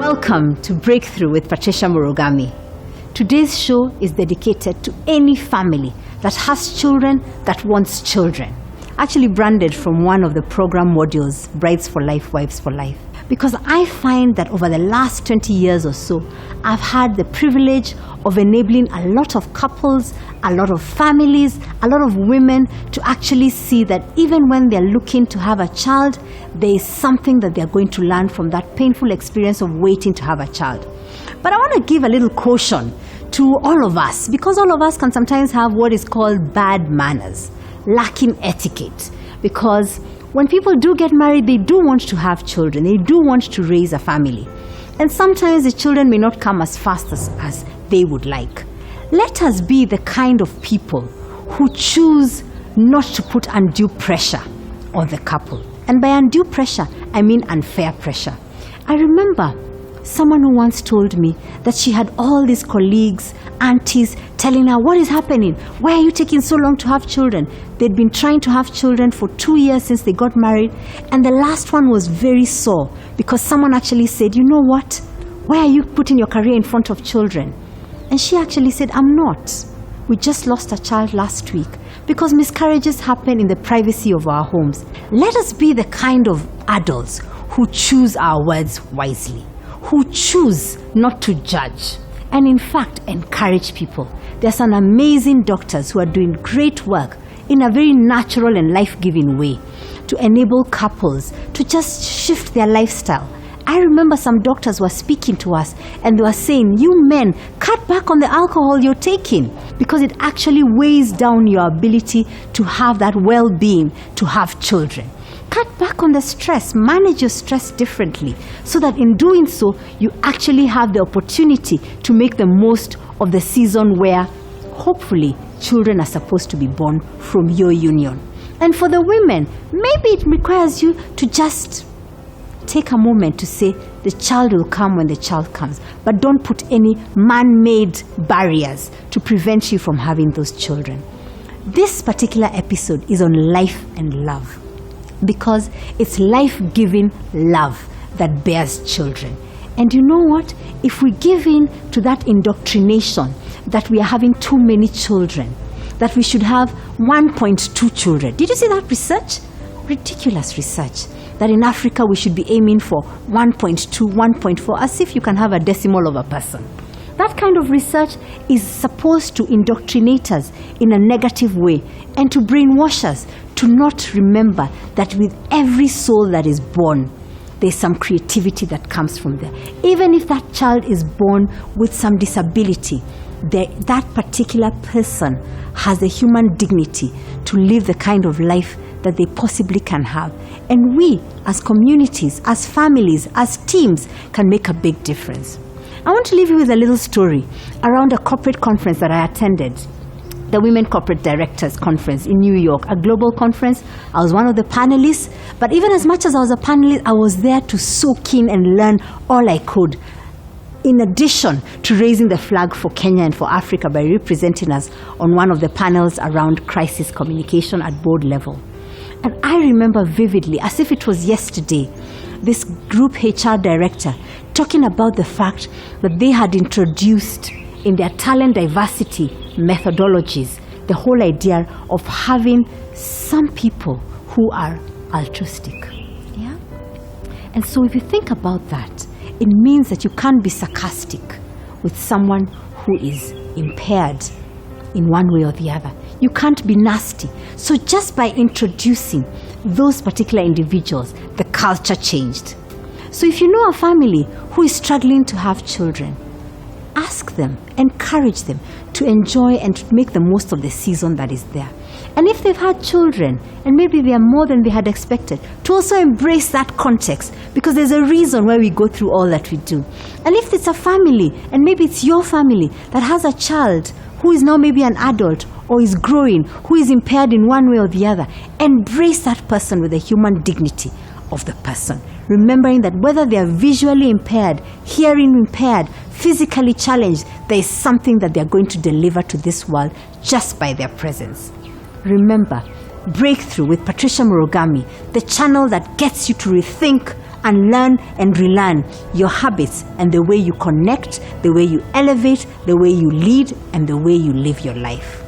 Welcome to Breakthrough with Patricia Murugami. Today's show is dedicated to any family that has children, that wants children. Actually branded from one of the program modules, Brides for Life, Wives for Life. Because I find that over the last 20 years or so, I've had the privilege of enabling a lot of couples, a lot of families, a lot of women to actually see that even when they're looking to have a child, there is something that they're going to learn from that painful experience of waiting to have a child. But I want to give a little caution to all of us, because all of us can sometimes have what is called bad manners, lacking etiquette, because when people do get married, they do want to have children, they do want to raise a family. And sometimes the children may not come as fast as they would like. Let us be the kind of people who choose not to put undue pressure on the couple. And by undue pressure, I mean unfair pressure. I remember someone who once told me that she had all these colleagues, aunties, telling her, what is happening? Why are you taking so long to have children? They'd been trying to have children for 2 years since they got married, and the last one was very sore because someone actually said, you know what? Why are you putting your career in front of children? And she actually said, I'm not. We just lost a child last week because miscarriages happen in the privacy of our homes. Let us be the kind of adults who choose our words wisely, who choose not to judge, and in fact encourage people. There are some amazing doctors who are doing great work in a very natural and life-giving way to enable couples to just shift their lifestyle. I remember some doctors were speaking to us and they were saying, you men, cut back on the alcohol you're taking because it actually weighs down your ability to have that well-being, to have children. Cut back on the stress, manage your stress differently so that in doing so, you actually have the opportunity to make the most of the season where hopefully children are supposed to be born from your union. And for the women, maybe it requires you to just take a moment to say the child will come when the child comes, but don't put any man-made barriers to prevent you from having those children. This particular episode is on life and love, because it's life-giving love that bears children. And you know what? If we give in to that indoctrination that we are having too many children, that we should have 1.2 children. Did you see that research? Ridiculous research. That in Africa we should be aiming for 1.2, 1.4, as if you can have a decimal of a person. That kind of research is supposed to indoctrinate us in a negative way and to brainwash us to not remember that with every soul that is born, there's some creativity that comes from there. Even if that child is born with some disability, that particular person has the human dignity to live the kind of life that they possibly can have. And we, as communities, as families, as teams, can make a big difference. I want to leave you with a little story around a corporate conference that I attended, the Women Corporate Directors Conference in New York, a global conference. I was one of the panelists, but even as much as I was a panelist, I was there to soak in and learn all I could, in addition to raising the flag for Kenya and for Africa by representing us on one of the panels around crisis communication at board level. And I remember vividly, as if it was yesterday, this group HR director talking about the fact that they had introduced in their talent diversity methodologies the whole idea of having some people who are altruistic. Yeah? And so if you think about that, it means that you can't be sarcastic with someone who is impaired in one way or the other. You can't be nasty. So just by introducing those particular individuals, the culture changed. So if you know a family who is struggling to have children, ask them, encourage them to enjoy and to make the most of the season that is there. And if they've had children, and maybe they are more than they had expected, to also embrace that context, because there's a reason why we go through all that we do. And if it's a family, and maybe it's your family that has a child who is now maybe an adult or is growing, who is impaired in one way or the other, embrace that person with the human dignity of the person, remembering that whether they are visually impaired, hearing impaired, physically challenged, there is something that they are going to deliver to this world just by their presence. Remember, Breakthrough with Patricia Murugami, the channel that gets you to rethink unlearn and relearn your habits and the way you connect, the way you elevate, the way you lead, and the way you live your life.